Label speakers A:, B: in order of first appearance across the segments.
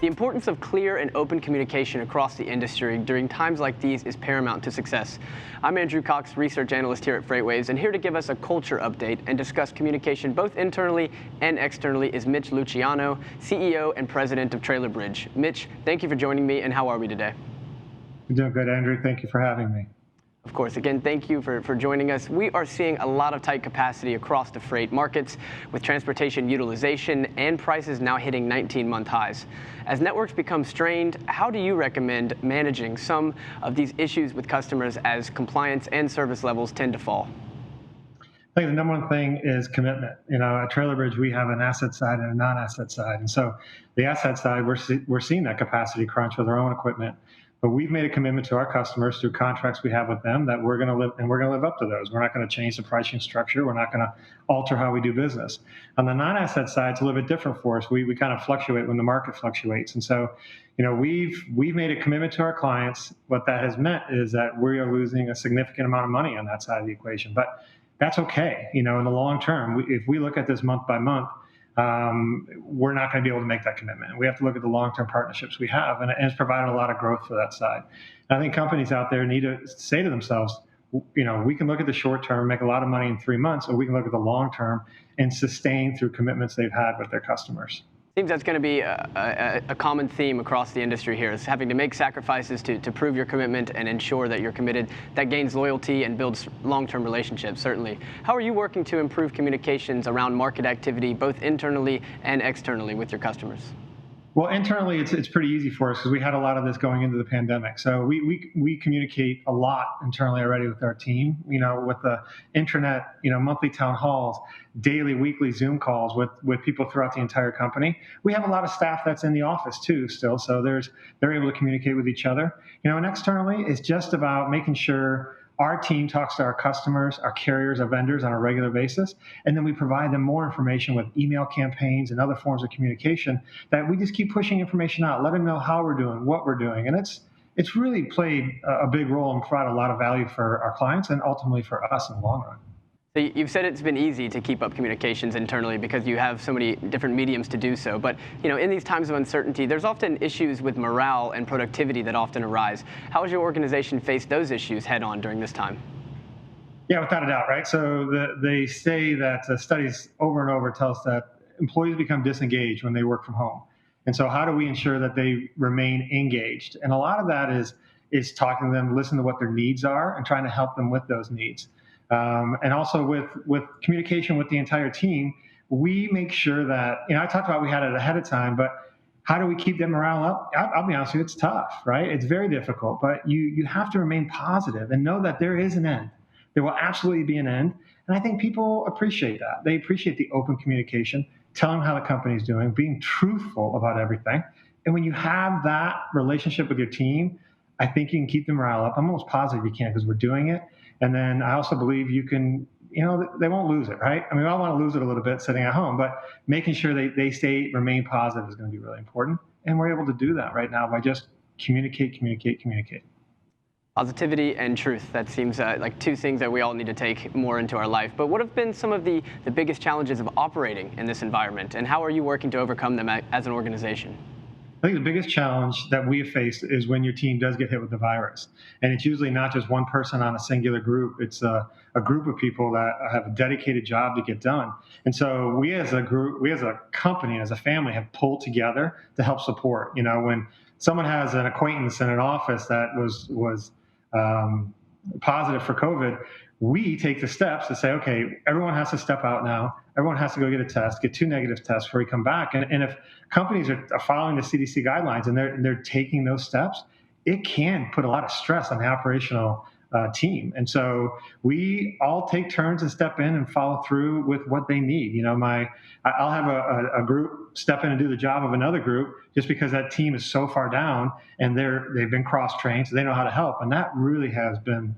A: importance of clear and open communication across the industry during times like these is paramount to success. I'm Andrew Cox, research analyst here at FreightWaves, and here to give us a culture update and discuss communication both internally and externally is Mitch Luciano, CEO and president of Trailer Bridge. Mitch, thank you for joining me, and how are we today?
B: I'm doing good, Andrew. Thank you for having me.
A: Of course, again, thank you for joining us. We are seeing a lot of tight capacity across the freight markets, with transportation utilization and prices now hitting 19-month highs. As networks become strained, how do you recommend managing some of these issues with customers as compliance and service levels tend to fall?
B: I think the number one thing is commitment. At Trailer Bridge, we have an asset side and a non-asset side. And so the asset side, we're seeing that capacity crunch with our own equipment. But we've made a commitment to our customers through contracts we have with them that we're going to live up to those. We're not going to change the pricing structure. We're not going to alter how we do business. On the non-asset side, it's a little bit different for us. We kind of fluctuate when the market fluctuates. And so, we've made a commitment to our clients. What that has meant is that we are losing a significant amount of money on that side of the equation. But that's okay. In the long term, if we look at this month by month, we're not going to be able to make that commitment. We have to look at the long-term partnerships we have, and it's provided a lot of growth for that side. And I think companies out there need to say to themselves, we can look at the short term, make a lot of money in 3 months, or we can look at the long term and sustain through commitments they've had with their customers.
A: Seems that's going to be a common theme across the industry here, is having to make sacrifices to prove your commitment and ensure that you're committed. That gains loyalty and builds long-term relationships, certainly. How are you working to improve communications around market activity, both internally and externally with your customers?
B: Well, internally, it's pretty easy for us because we had a lot of this going into the pandemic. So we communicate a lot internally already with our team, with the intranet, monthly town halls, daily, weekly Zoom calls with people throughout the entire company. We have a lot of staff that's in the office too still, so they're able to communicate with each other. And externally, it's just about making sure our team talks to our customers, our carriers, our vendors on a regular basis, and then we provide them more information with email campaigns and other forms of communication that we just keep pushing information out, let them know how we're doing, what we're doing. And it's really played a big role and provided a lot of value for our clients and ultimately for us in the long run.
A: So you've said it's been easy to keep up communications internally because you have so many different mediums to do so. But in these times of uncertainty, there's often issues with morale and productivity that often arise. How has your organization faced those issues head on during this time?
B: Yeah, without a doubt, right? So they say that studies over and over tell us that employees become disengaged when they work from home. And so how do we ensure that they remain engaged? And a lot of that is talking to them, listening to what their needs are, and trying to help them with those needs. And also with communication with the entire team, we make sure that, I talked about we had it ahead of time, but how do we keep that morale up? I'll be honest with you, it's tough, right? It's very difficult, but you have to remain positive and know that there is an end. There will absolutely be an end. And I think people appreciate that. They appreciate the open communication, telling them how the company's doing, being truthful about everything. And when you have that relationship with your team, I think you can keep the morale up. I'm almost positive you can because we're doing it. And then I also believe you can, they won't lose it, right? I mean, I want to lose it a little bit sitting at home, but making sure they remain positive is going to be really important. And we're able to do that right now by just communicate.
A: Positivity and truth. That seems like two things that we all need to take more into our life. But what have been some of the biggest challenges of operating in this environment? And how are you working to overcome them as an organization?
B: I think the biggest challenge that we have faced is when your team does get hit with the virus. And it's usually not just one person on a singular group. It's a group of people that have a dedicated job to get done. And so we as a group, we as a company, as a family have pulled together to help support. When someone has an acquaintance in an office that was positive for COVID, we take the steps to say, okay, everyone has to step out now. Everyone has to go get a test, get 2 negative tests before we come back. And if companies are following the CDC guidelines and they're taking those steps, it can put a lot of stress on the operational team. And so we all take turns to step in and follow through with what they need. I'll have a group step in and do the job of another group just because that team is so far down and they've been cross-trained, so they know how to help. And that really has been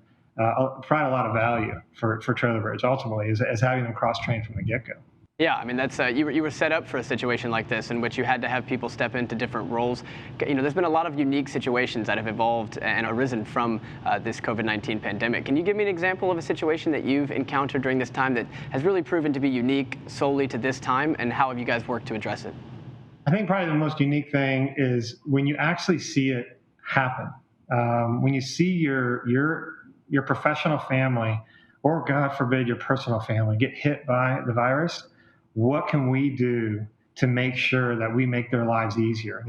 B: provide a lot of value for Trailer Bridge ultimately is having them cross-trained from the get-go.
A: Yeah, I mean, that's you were set up for a situation like this in which you had to have people step into different roles. There's been a lot of unique situations that have evolved and arisen from this COVID-19 pandemic. Can you give me an example of a situation that you've encountered during this time that has really proven to be unique solely to this time, and how have you guys worked to address it?
B: I think probably the most unique thing is when you actually see it happen. When you see your professional family, or God forbid, your personal family get hit by the virus, what can we do to make sure that we make their lives easier?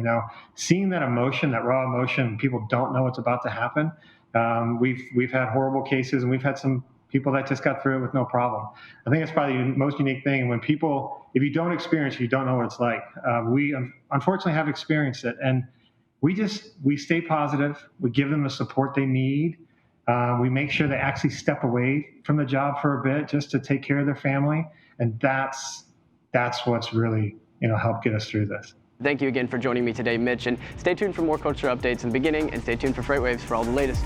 B: Seeing that emotion, that raw emotion, people don't know what's about to happen. We've had horrible cases, and we've had some people that just got through it with no problem. I think it's probably the most unique thing. When people, if you don't experience it, you don't know what it's like. We unfortunately have experienced it, and we stay positive. We give them the support they need. We make sure they actually step away from the job for a bit just to take care of their family, and that's what's really helped get us through this.
A: Thank you again for joining me today, Mitch, and stay tuned for more culture updates in the beginning, and stay tuned for FreightWaves for all the latest.